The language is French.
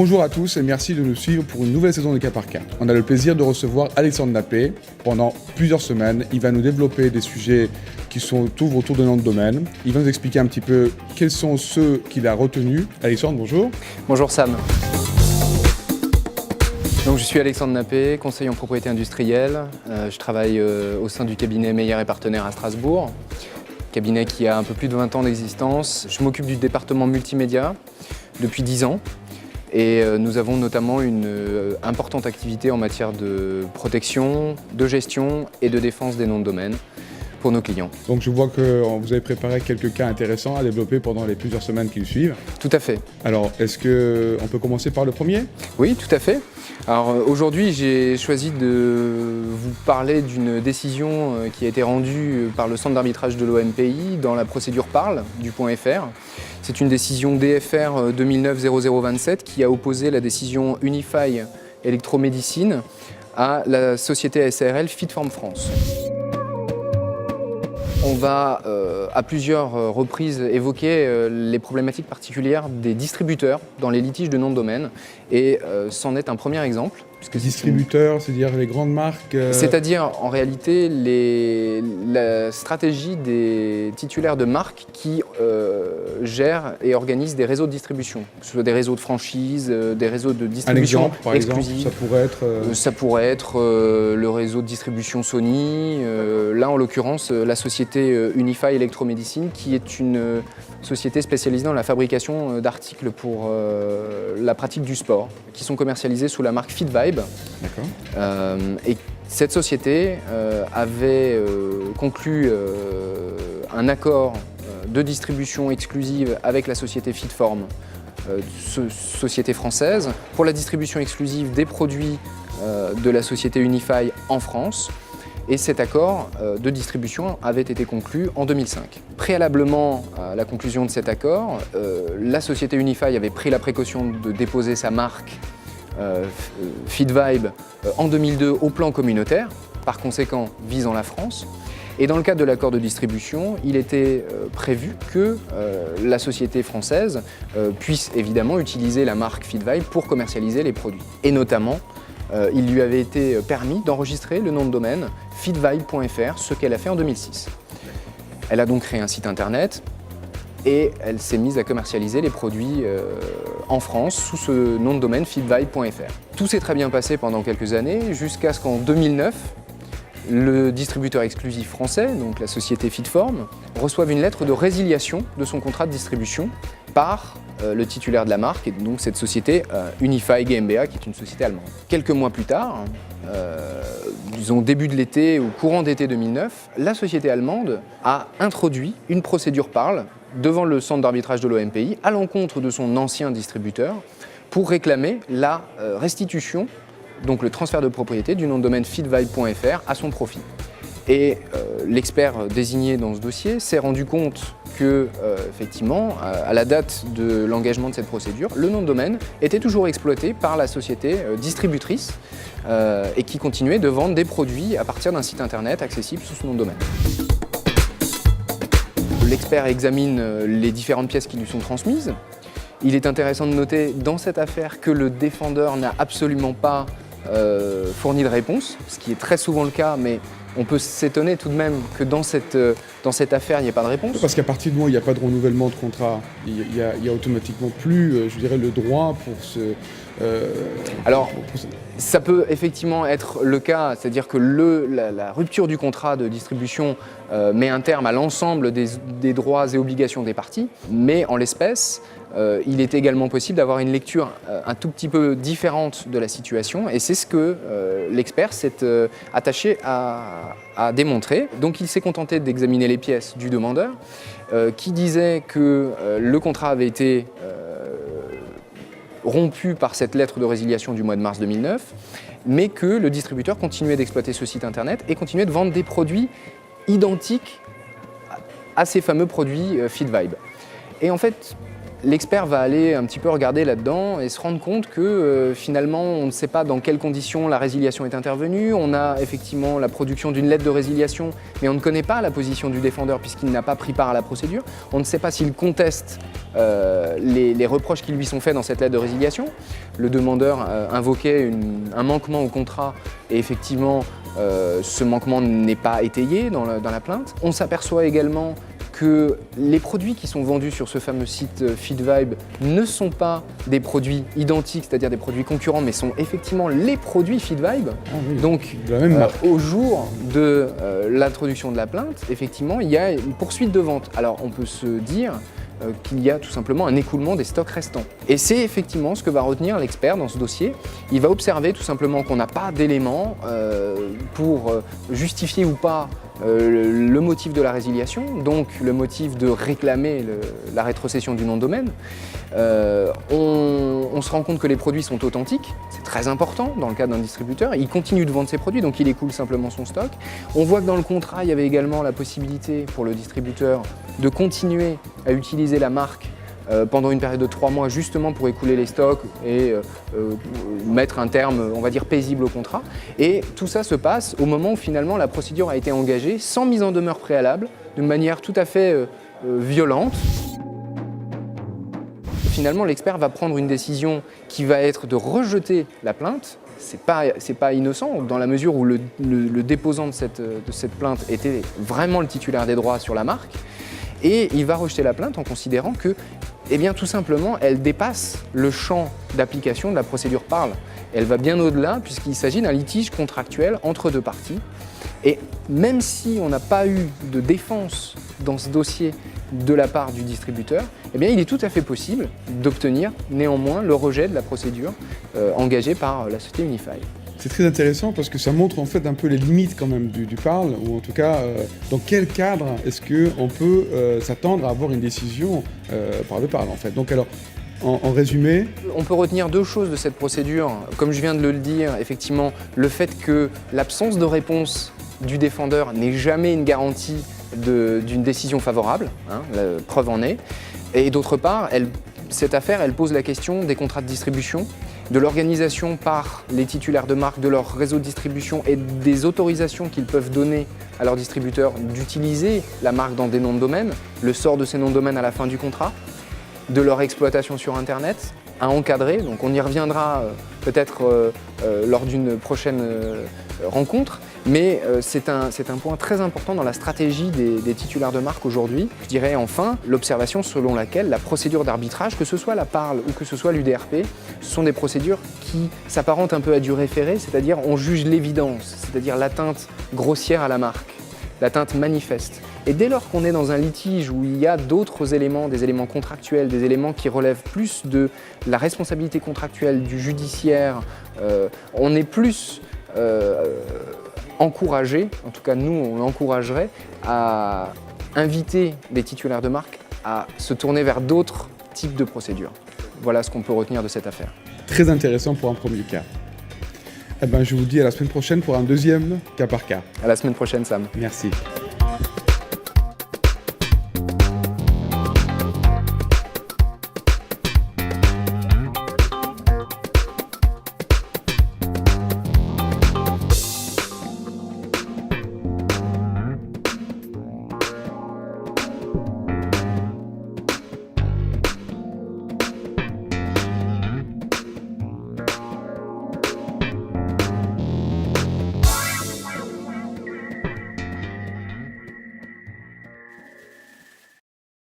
Bonjour à tous et merci de nous suivre pour une nouvelle saison de Cas par Cas. On a le plaisir de recevoir Alexandre Nappé. Pendant plusieurs semaines, il va nous développer des sujets qui sont autour de notre domaine. Il va nous expliquer un petit peu quels sont ceux qu'il a retenus. Alexandre, bonjour. Bonjour Sam. Donc, je suis Alexandre Nappé, conseiller en propriété industrielle. Je travaille au sein du cabinet Meyer et Partenaires à Strasbourg. Cabinet qui a un peu plus de 20 ans d'existence. Je m'occupe du département multimédia depuis 10 ans. Et nous avons notamment une importante activité en matière de protection, de gestion et de défense des noms de domaine pour nos clients. Donc je vois que vous avez préparé quelques cas intéressants à développer pendant les plusieurs semaines qui suivent. Tout à fait. Alors, est-ce qu'on peut commencer par le premier ? Oui, tout à fait. Alors aujourd'hui, j'ai choisi de vous parler d'une décision qui a été rendue par le centre d'arbitrage de l'OMPI dans la procédure Parle du point .fr. C'est une décision DFR 2009-0027 qui a opposé la décision Unify Electromédecine à la société SARL Fitform France. On va à plusieurs reprises évoquer les problématiques particulières des distributeurs dans les litiges de nom de domaine et c'en est un premier exemple. Les distributeurs, c'est-à-dire les grandes marques C'est-à-dire en réalité la stratégie des titulaires de marques qui gèrent et organisent des réseaux de distribution, que ce soit des réseaux de franchise, des réseaux de distribution un exemple, par exclusifs. Exemple, ça pourrait être le réseau de distribution Sony, là en l'occurrence la société Unify Electromédecine qui est une société spécialisée dans la fabrication d'articles pour la pratique du sport, qui sont commercialisés sous la marque FitVibe. Et cette société avait conclu un accord de distribution exclusive avec la société Fitform, société française, pour la distribution exclusive des produits de la société Unify en France. Et cet accord de distribution avait été conclu en 2005. Préalablement à la conclusion de cet accord, la société Unify avait pris la précaution de déposer sa marque FitVibe en 2002 au plan communautaire, par conséquent visant la France. Et dans le cadre de l'accord de distribution, il était prévu que la société française puisse évidemment utiliser la marque FitVibe pour commercialiser les produits. Et notamment, il lui avait été permis d'enregistrer le nom de domaine fitvibe.fr, ce qu'elle a fait en 2006. Elle a donc créé un site internet et elle s'est mise à commercialiser les produits en France sous ce nom de domaine fitvibe.fr. Tout s'est très bien passé pendant quelques années jusqu'à ce qu'en 2009, le distributeur exclusif français, donc la société Fitform, reçoive une lettre de résiliation de son contrat de distribution par le titulaire de la marque, et donc cette société Unify GmbH, qui est une société allemande. Quelques mois plus tard, disons début de l'été ou courant d'été 2009, la société allemande a introduit une procédure Parle devant le centre d'arbitrage de l'OMPI à l'encontre de son ancien distributeur pour réclamer la restitution, donc le transfert de propriété du nom de domaine fitvibe.fr à son profit. Et l'expert désigné dans ce dossier s'est rendu compte que, effectivement, à la date de l'engagement de cette procédure, le nom de domaine était toujours exploité par la société distributrice et qui continuait de vendre des produits à partir d'un site internet accessible sous ce nom de domaine. L'expert examine les différentes pièces qui lui sont transmises. Il est intéressant de noter dans cette affaire que le défendeur n'a absolument pas fourni de réponse, ce qui est très souvent le cas, mais on peut s'étonner tout de même que dans cette affaire, il n'y ait pas de réponse. Parce qu'à partir du moment où il n'y a pas de renouvellement de contrat, il y a automatiquement plus, je dirais, le droit pour ce... Alors, ça peut effectivement être le cas, c'est-à-dire que la rupture du contrat de distribution met un terme à l'ensemble des droits et obligations des parties, mais en l'espèce, il est également possible d'avoir une lecture un tout petit peu différente de la situation et c'est ce que l'expert s'est attaché à démontrer. Donc il s'est contenté d'examiner les pièces du demandeur qui disait que le contrat avait été rompu par cette lettre de résiliation du mois de mars 2009, mais que le distributeur continuait d'exploiter ce site internet et continuait de vendre des produits identiques à ces fameux produits FitVibe. Et en fait, l'expert va aller un petit peu regarder là-dedans et se rendre compte que finalement on ne sait pas dans quelles conditions la résiliation est intervenue. On a effectivement la production d'une lettre de résiliation, mais on ne connaît pas la position du défendeur puisqu'il n'a pas pris part à la procédure. On ne sait pas s'il conteste les reproches qui lui sont faits dans cette lettre de résiliation. Le demandeur invoquait un manquement au contrat et effectivement ce manquement n'est pas étayé dans la plainte. On s'aperçoit également que les produits qui sont vendus sur ce fameux site Feedvibe ne sont pas des produits identiques, c'est-à-dire des produits concurrents, mais sont effectivement les produits Feedvibe. Ah oui, donc, de la même marque. au jour de l'introduction de la plainte, effectivement, il y a une poursuite de vente. Alors, on peut se dire qu'il y a tout simplement un écoulement des stocks restants. Et c'est effectivement ce que va retenir l'expert dans ce dossier. Il va observer tout simplement qu'on n'a pas d'éléments pour justifier ou pas le motif de la résiliation, donc le motif de réclamer la rétrocession du nom de domaine. On se rend compte que les produits sont authentiques, c'est très important dans le cas d'un distributeur. Il continue de vendre ses produits, donc il écoule simplement son stock. On voit que dans le contrat, il y avait également la possibilité pour le distributeur de continuer à utiliser la marque pendant une période de 3 mois justement pour écouler les stocks et mettre un terme, on va dire, paisible au contrat. Et tout ça se passe au moment où finalement la procédure a été engagée sans mise en demeure préalable, de manière tout à fait violente. Finalement, l'expert va prendre une décision qui va être de rejeter la plainte. C'est pas innocent dans la mesure où le déposant de cette plainte était vraiment le titulaire des droits sur la marque. Et il va rejeter la plainte en considérant que, eh bien, tout simplement, elle dépasse le champ d'application de la procédure Parle. Elle va bien au-delà puisqu'il s'agit d'un litige contractuel entre deux parties. Et même si on n'a pas eu de défense dans ce dossier de la part du distributeur, eh bien, il est tout à fait possible d'obtenir néanmoins le rejet de la procédure engagée par la société Unify. C'est très intéressant parce que ça montre en fait un peu les limites quand même du Parle, ou en tout cas dans quel cadre est-ce qu'on peut s'attendre à avoir une décision par le Parle en fait. Donc alors, en résumé... On peut retenir 2 choses de cette procédure. Comme je viens de le dire, effectivement, le fait que l'absence de réponse du défendeur n'est jamais une garantie d'une décision favorable, hein, la preuve en est. Et d'autre part, cette affaire, elle pose la question des contrats de distribution, de l'organisation par les titulaires de marque de leur réseau de distribution et des autorisations qu'ils peuvent donner à leurs distributeurs d'utiliser la marque dans des noms de domaine, le sort de ces noms de domaine à la fin du contrat, de leur exploitation sur Internet, à encadrer. Donc on y reviendra peut-être lors d'une prochaine rencontre, mais c'est un point très important dans la stratégie des titulaires de marque aujourd'hui. Je dirais enfin l'observation selon laquelle la procédure d'arbitrage, que ce soit la Parle ou que ce soit l'UDRP, ce sont des procédures qui s'apparentent un peu à du référé, c'est-à-dire on juge l'évidence, c'est-à-dire l'atteinte grossière à la marque, l'atteinte manifeste. Et dès lors qu'on est dans un litige où il y a d'autres éléments, des éléments contractuels, des éléments qui relèvent plus de la responsabilité contractuelle du judiciaire, on est plus encouragé, en tout cas nous on encouragerait, à inviter les titulaires de marque à se tourner vers d'autres types de procédures. Voilà ce qu'on peut retenir de cette affaire. Très intéressant pour un premier cas. Eh ben, je vous dis à la semaine prochaine pour un deuxième cas par cas. À la semaine prochaine, Sam. Merci.